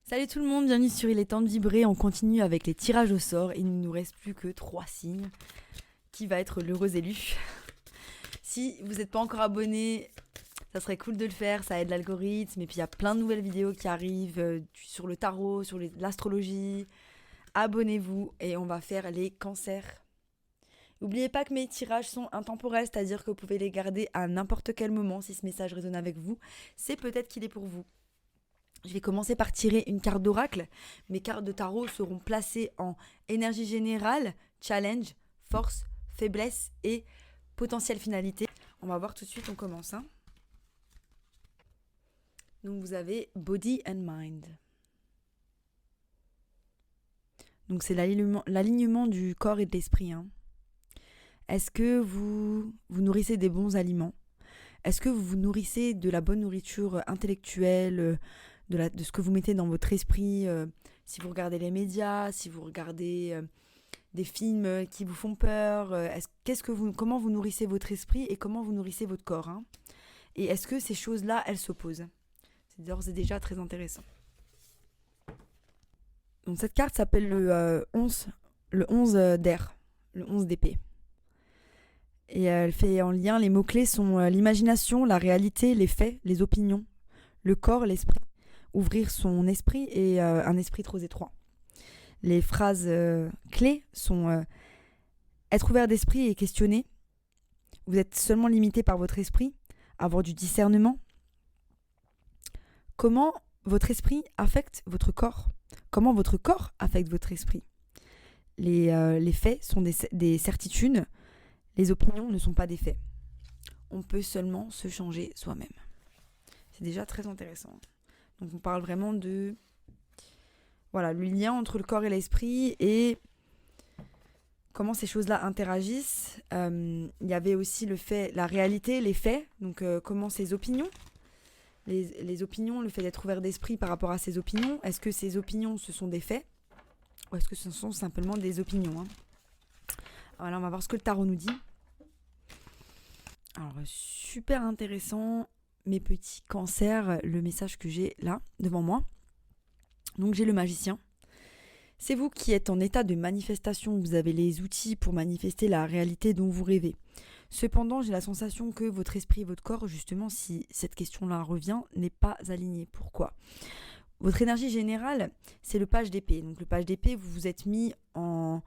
Salut tout le monde, bienvenue sur Il est temps de vibrer. On continue avec les tirages au sort. Il ne nous reste plus que 3 signes. Qui va être l'heureux élu? Si vous n'êtes pas encore abonné, ça serait cool de le faire, ça aide l'algorithme. Et puis il y a plein de nouvelles vidéos qui arrivent sur le tarot, sur l'astrologie. Abonnez-vous et on va faire les cancers. N'oubliez pas que mes tirages sont intemporels, c'est-à-dire que vous pouvez les garder à n'importe quel moment. Si ce message résonne avec vous, c'est peut-être qu'il est pour vous. Je vais commencer par tirer une carte d'oracle. Mes cartes de tarot seront placées en énergie générale, challenge, force, faiblesse et potentielle finalité. On va voir tout de suite, on commence. Donc vous avez body and mind. Donc c'est l'alignement du corps et de l'esprit. Est-ce que vous nourrissez des bons aliments? Est-ce que vous vous nourrissez de la bonne nourriture intellectuelle, de ce que vous mettez dans votre esprit, si vous regardez les médias, si vous regardez des films qui vous font peur, comment vous nourrissez votre esprit et comment vous nourrissez votre corps, Et est-ce que ces choses-là, elles s'opposent? C'est d'ores et déjà très intéressant. Donc cette carte s'appelle le 11 d'air, le 11 d'épée. Et elle fait en lien, les mots-clés sont l'imagination, la réalité, les faits, les opinions, le corps, l'esprit, ouvrir son esprit et un esprit trop étroit. Les phrases clés sont être ouvert d'esprit et questionner. Vous êtes seulement limité par votre esprit, avoir du discernement. Comment votre esprit affecte votre corps? Comment votre corps affecte votre esprit? Les faits sont des certitudes, les opinions ne sont pas des faits. On peut seulement se changer soi-même. C'est déjà très intéressant. Donc on parle vraiment de le lien entre le corps et l'esprit et comment ces choses-là interagissent. Il y avait aussi la réalité, les faits, donc comment ces opinions, les opinions, le fait d'être ouvert d'esprit par rapport à ces opinions, est-ce que ces opinions ce sont des faits ou est-ce que ce sont simplement des opinions? Alors là, on va voir ce que le tarot nous dit. Alors super intéressant, mes petits cancers, le message que j'ai là devant moi. Donc j'ai le magicien. C'est vous qui êtes en état de manifestation, vous avez les outils pour manifester la réalité dont vous rêvez. Cependant, j'ai la sensation que votre esprit et votre corps, justement, si cette question-là revient, n'est pas aligné. Pourquoi? Votre énergie générale, c'est le page d'épée. Donc le page d'épée, vous vous êtes mis en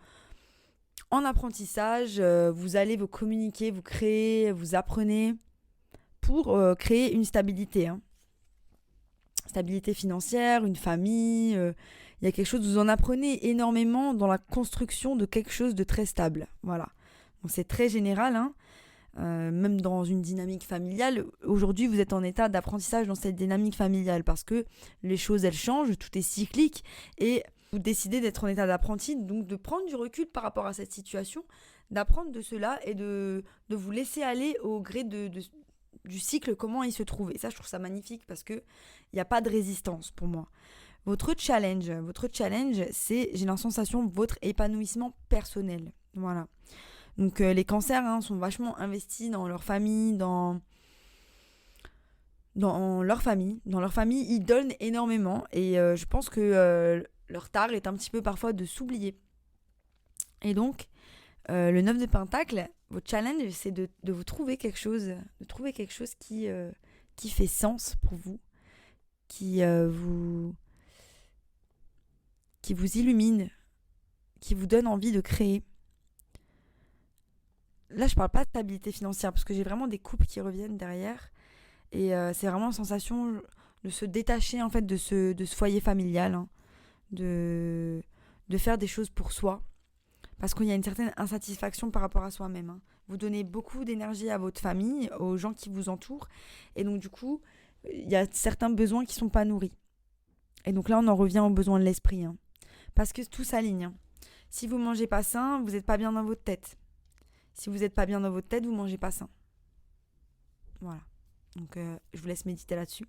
apprentissage, vous allez vous communiquer, vous créez, vous apprenez pour créer une stabilité. Stabilité financière, une famille, il y a quelque chose, vous en apprenez énormément dans la construction de quelque chose de très stable. Voilà. Donc c'est très général, même dans une dynamique familiale. Aujourd'hui, vous êtes en état d'apprentissage dans cette dynamique familiale parce que les choses, elles changent, tout est cyclique et vous décidez d'être en état d'apprenti, donc de prendre du recul par rapport à cette situation, d'apprendre de cela et de vous laisser aller au gré du cycle, comment il se trouve. Et ça, je trouve ça magnifique parce qu'il n'y a pas de résistance pour moi. Votre challenge, c'est, j'ai la sensation, votre épanouissement personnel. Voilà. Donc les cancers sont vachement investis dans leur famille, dans leur famille. Dans leur famille, ils donnent énormément et je pense que leur tare est un petit peu parfois de s'oublier. Et donc, le 9 de Pentacle, votre challenge, c'est de vous trouver quelque chose, qui fait sens pour vous, qui vous illumine, qui vous donne envie de créer. Là, je parle pas de stabilité financière, parce que j'ai vraiment des couples qui reviennent derrière. Et c'est vraiment une sensation de se détacher en fait de ce foyer familial, de faire des choses pour soi. Parce qu'il y a une certaine insatisfaction par rapport à soi-même. Vous donnez beaucoup d'énergie à votre famille, aux gens qui vous entourent. Et donc, du coup, il y a certains besoins qui ne sont pas nourris. Et donc là, on en revient aux besoins de l'esprit. Parce que tout s'aligne. Si vous ne mangez pas sain, vous n'êtes pas bien dans votre tête. Si vous n'êtes pas bien dans votre tête, vous ne mangez pas sain. Voilà. Donc, je vous laisse méditer là-dessus.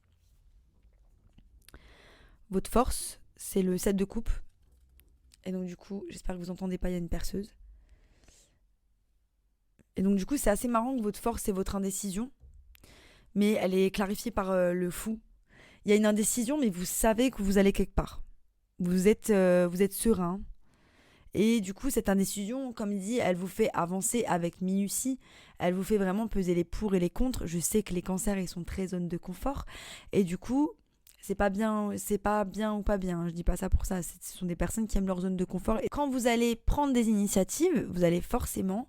Votre force, c'est le 7 de coupe. Et donc du coup, j'espère que vous entendez pas, il y a une perceuse. Et donc du coup, c'est assez marrant que votre force, c'est votre indécision. Mais elle est clarifiée par le fou. Il y a une indécision, mais vous savez que vous allez quelque part. Vous êtes serein. Et du coup, cette indécision, comme il dit, elle vous fait avancer avec minutie. Elle vous fait vraiment peser les pour et les contre. Je sais que les cancers, ils sont très zone de confort. Et du coup, c'est pas bien ou pas bien. Je dis pas ça pour ça. Ce sont des personnes qui aiment leur zone de confort. Et quand vous allez prendre des initiatives, vous allez forcément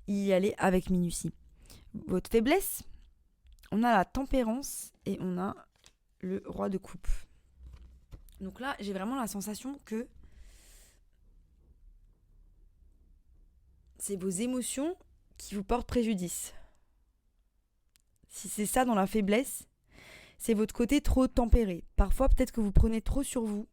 y aller avec minutie. Votre faiblesse, on a la tempérance et on a le roi de coupe. Donc là, j'ai vraiment la sensation que c'est vos émotions qui vous portent préjudice. Si c'est ça dans la faiblesse, c'est votre côté trop tempéré. Parfois, peut-être que vous prenez trop sur vous.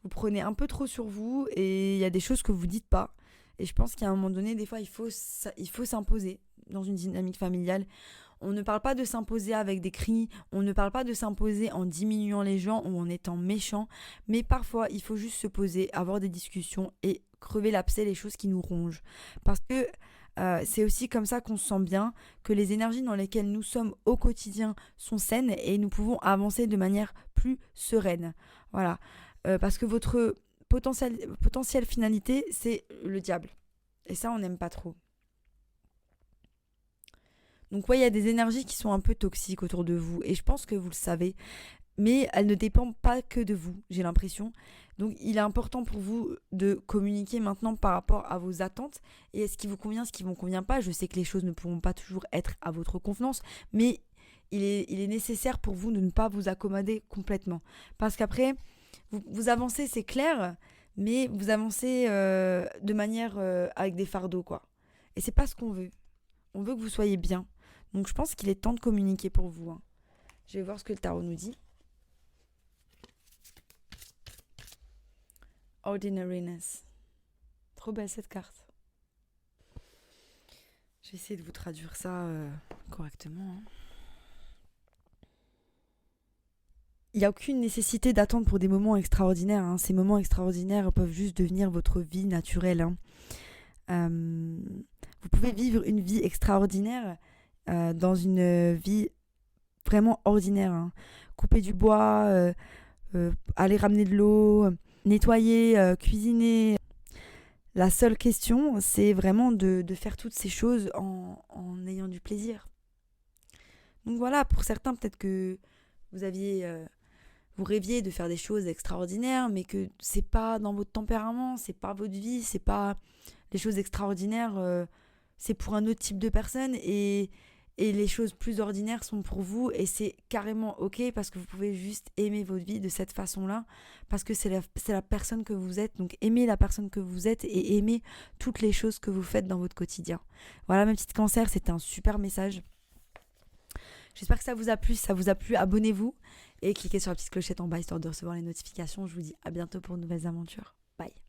Vous prenez un peu trop sur vous et il y a des choses que vous dites pas. Et je pense qu'à un moment donné, des fois, il faut s'imposer dans une dynamique familiale. On ne parle pas de s'imposer avec des cris, on ne parle pas de s'imposer en diminuant les gens ou en étant méchant, mais parfois il faut juste se poser, avoir des discussions et crever l'abcès les choses qui nous rongent. Parce que c'est aussi comme ça qu'on se sent bien, que les énergies dans lesquelles nous sommes au quotidien sont saines et nous pouvons avancer de manière plus sereine. Voilà. Parce que votre potentielle finalité, c'est le diable. Et ça, on n'aime pas trop. Donc ouais, il y a des énergies qui sont un peu toxiques autour de vous. Et je pense que vous le savez. Mais elles ne dépendent pas que de vous, j'ai l'impression. Donc il est important pour vous de communiquer maintenant par rapport à vos attentes. Et ce qui vous convient, ce qui ne vous convient pas. Je sais que les choses ne pourront pas toujours être à votre convenance. Mais il est nécessaire pour vous de ne pas vous accommoder complètement. Parce qu'après, vous avancez, c'est clair. Mais vous avancez de manière avec des fardeaux, quoi. Et c'est pas ce qu'on veut. On veut que vous soyez bien. Donc je pense qu'il est temps de communiquer pour vous. Hein. Je vais voir ce que le tarot nous dit. Ordinariness. Trop belle cette carte. Je vais essayer de vous traduire ça correctement. Hein. Il n'y a aucune nécessité d'attendre pour des moments extraordinaires. Hein. Ces moments extraordinaires peuvent juste devenir votre vie naturelle. Hein. Vous pouvez vivre une vie extraordinaire dans une vie vraiment ordinaire. Hein. Couper du bois, aller ramener de l'eau, nettoyer, cuisiner. La seule question, c'est vraiment de faire toutes ces choses en ayant du plaisir. Donc voilà, pour certains, peut-être que vous rêviez de faire des choses extraordinaires, mais que c'est pas dans votre tempérament, c'est pas votre vie, c'est pas les choses extraordinaires, c'est pour un autre type de personne et les choses plus ordinaires sont pour vous et c'est carrément ok parce que vous pouvez juste aimer votre vie de cette façon-là parce que c'est la personne que vous êtes. Donc aimez la personne que vous êtes et aimez toutes les choses que vous faites dans votre quotidien. Voilà mes petites cancers, c'était un super message. J'espère que ça vous a plu. Si ça vous a plu, abonnez-vous et cliquez sur la petite clochette en bas histoire de recevoir les notifications. Je vous dis à bientôt pour de nouvelles aventures. Bye.